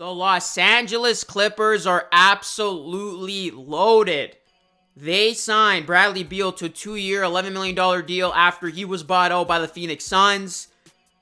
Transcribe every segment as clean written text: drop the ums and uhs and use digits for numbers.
The Los Angeles Clippers are absolutely loaded. They signed Bradley Beal to a 2-year, $11 million deal after he was bought out by the Phoenix Suns.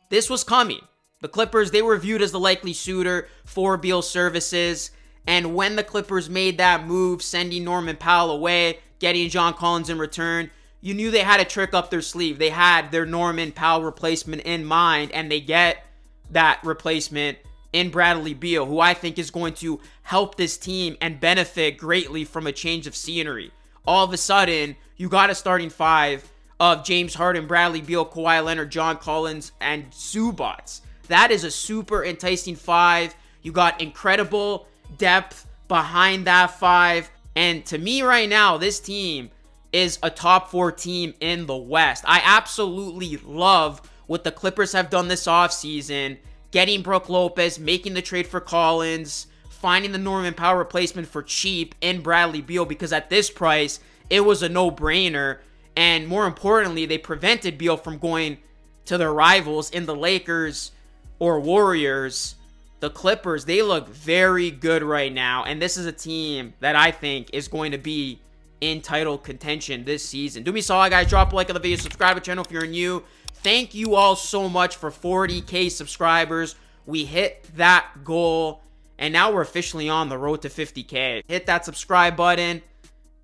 This was coming. The Clippers, they were viewed as the likely suitor for Beal's services. And when the Clippers made that move, sending Norman Powell away, getting John Collins in return, you knew they had a trick up their sleeve. They had their Norman Powell replacement in mind, and they get that replacement in Bradley Beal, who I think is going to help this team and benefit greatly from a change of scenery. All of a sudden, you got a starting five of James Harden, Bradley Beal, Kawhi Leonard, John Collins, and Zubac. That is a super enticing five. You got incredible depth behind that five. And to me right now, this team is a top 4 team in the West. I absolutely love what the Clippers have done this offseason. Getting Brook Lopez, making the trade for Collins, finding the Norman Powell replacement for cheap in Bradley Beal, because at this price, it was a no-brainer. And more importantly, they prevented Beal from going to their rivals in the Lakers or Warriors. The Clippers, they look very good right now. And this is a team that I think is going to be in title contention this season. Do me a solid, guys. Drop a like on the video. Subscribe to the channel if you're new. Thank you all so much for 40K subscribers. We hit that goal, and now we're officially on the road to 50K. Hit that subscribe button.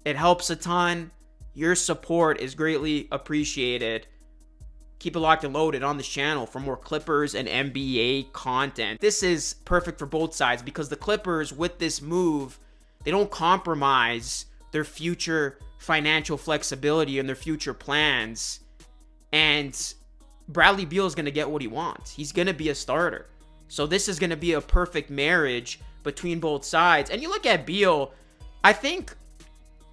It helps a ton. Your support is greatly appreciated. Keep it locked and loaded on this channel for more Clippers and NBA content. This is perfect for both sides because the Clippers, with this move, they don't compromise their future financial flexibility and their future plans. And Bradley Beal is going to get what he wants. He's going to be a starter. So this is going to be a perfect marriage between both sides. And you look at Beal, I think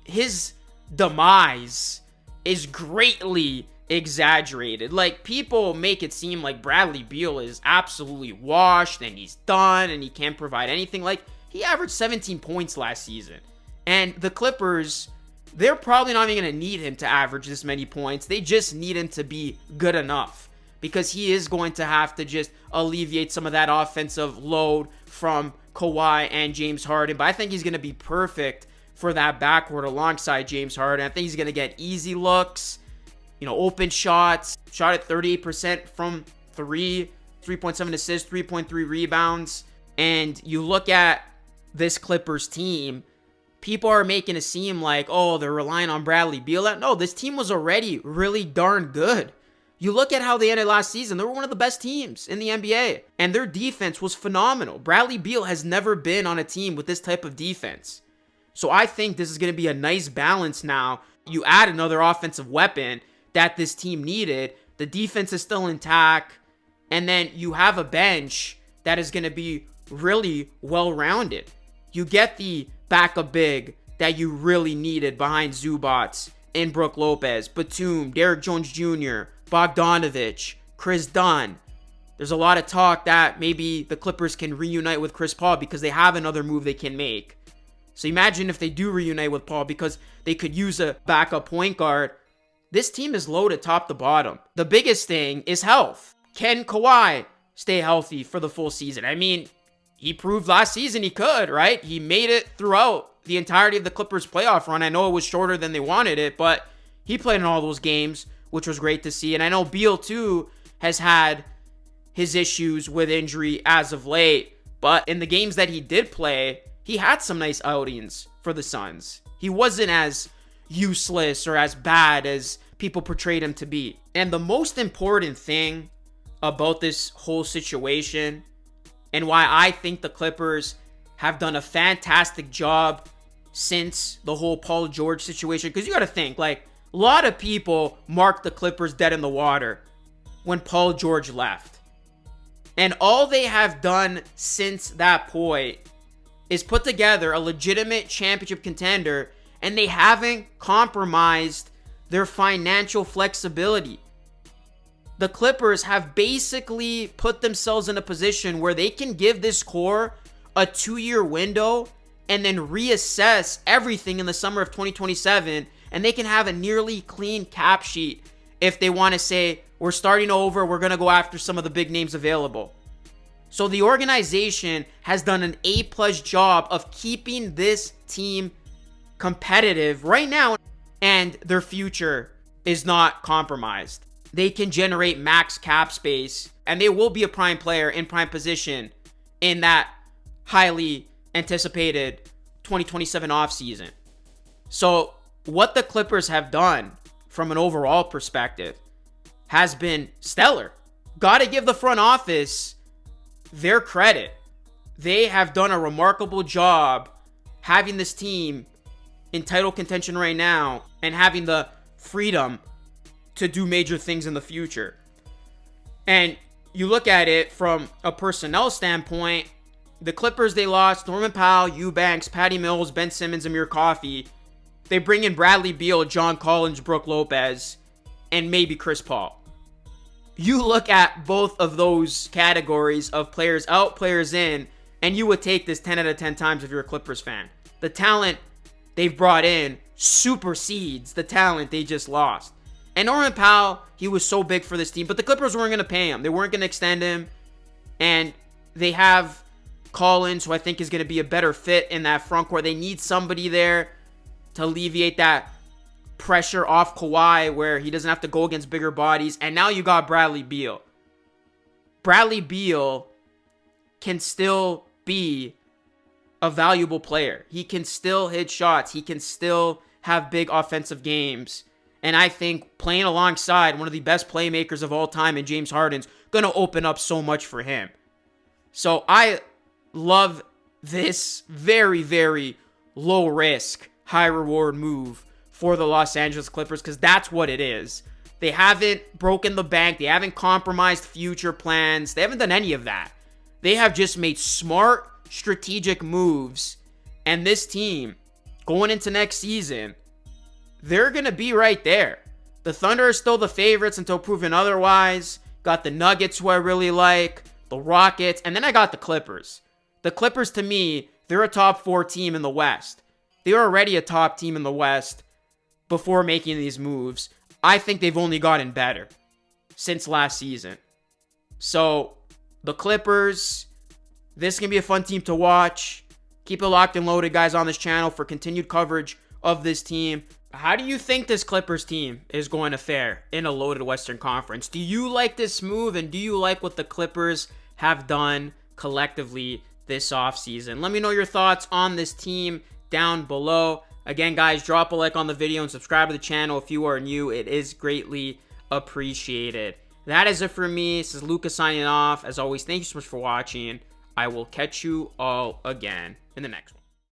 his demise is greatly exaggerated. Like, people make it seem like Bradley Beal is absolutely washed and he's done and he can't provide anything. Like, he averaged 17 points last season. And the Clippers, they're probably not even going to need him to average this many points. They just need him to be good enough, because he is going to have to just alleviate some of that offensive load from Kawhi and James Harden. But I think he's going to be perfect for that backcourt alongside James Harden. I think he's going to get easy looks, open shots, shot at 38% from 3, 3.7 assists, 3.3 rebounds. And you look at this Clippers team, people are making it seem like, oh, they're relying on Bradley Beal. No, this team was already really darn good. You look at how they ended last season. They were one of the best teams in the NBA, and their defense was phenomenal. Bradley Beal has never been on a team with this type of defense. So I think this is going to be a nice balance now. You add another offensive weapon that this team needed. The defense is still intact, and then you have a bench that is going to be really well-rounded. You get the backup big that you really needed behind Zubac and Brook Lopez, Batum, Derrick Jones Jr., Bogdanovich, Chris Dunn. There's a lot of talk that maybe the Clippers can reunite with Chris Paul because they have another move they can make. So imagine if they do reunite with Paul, because they could use a backup point guard. This team is loaded top to bottom. The biggest thing is health. Can Kawhi stay healthy for the full season? I mean, he proved last season he could, right? He made it throughout the entirety of the Clippers playoff run. I know it was shorter than they wanted it, but he played in all those games, which was great to see. And I know Beal, too, has had his issues with injury as of late. But in the games that he did play, he had some nice outings for the Suns. He wasn't as useless or as bad as people portrayed him to be. And the most important thing about this whole situation, and why I think the Clippers have done a fantastic job since the whole Paul George situation, because you got to think, like, a lot of people marked the Clippers dead in the water when Paul George left. And all they have done since that point is put together a legitimate championship contender, and they haven't compromised their financial flexibility. The Clippers have basically put themselves in a position where they can give this core a 2-year window and then reassess everything in the summer of 2027, and they can have a nearly clean cap sheet if they want to say, we're starting over, we're going to go after some of the big names available. So the organization has done an A+ job of keeping this team competitive right now, and their future is not compromised. They can generate max cap space, and they will be a prime player in prime position in that highly anticipated 2027 offseason. So what the Clippers have done from an overall perspective has been stellar. Got to give the front office their credit. They have done a remarkable job having this team in title contention right now and having the freedom to do major things in the future. And you look at it from a personnel standpoint, the Clippers, they lost Norman Powell, Eubanks, Patty Mills, Ben Simmons, Amir Coffey. They bring in Bradley Beal, John Collins, Brook Lopez, and maybe Chris Paul. You look at both of those categories of players out, players in, and you would take this 10 out of 10 times if you're a Clippers fan. The talent they've brought in supersedes the talent they just lost. And Norman Powell, he was so big for this team, but the Clippers weren't going to pay him. They weren't going to extend him. And they have Collins, who I think is going to be a better fit in that front court. They need somebody there to alleviate that pressure off Kawhi where he doesn't have to go against bigger bodies. And now you got Bradley Beal. Bradley Beal can still be a valuable player. He can still hit shots. He can still have big offensive games. And I think playing alongside one of the best playmakers of all time in James Harden's going to open up so much for him. So I love this very, very low risk, high reward move for the Los Angeles Clippers, because that's what it is. They haven't broken the bank. They haven't compromised future plans. They haven't done any of that. They have just made smart, strategic moves. And this team, going into next season, they're going to be right there. The Thunder are still the favorites until proven otherwise. Got the Nuggets, who I really like. The Rockets. And then I got the Clippers. The Clippers, to me, they're a top 4 team in the West. They were already a top team in the West before making these moves. I think they've only gotten better since last season. So, the Clippers, this can be a fun team to watch. Keep it locked and loaded, guys, on this channel for continued coverage of this team. How do you think this Clippers team is going to fare in a loaded Western Conference? Do you like this move, and do you like what the Clippers have done collectively this offseason? Let me know your thoughts on this team down below. Again, guys, drop a like on the video and subscribe to the channel if you are new. It is greatly appreciated. That is it for me. This is Lucas signing off. As always, thank you so much for watching. I will catch you all again in the next one.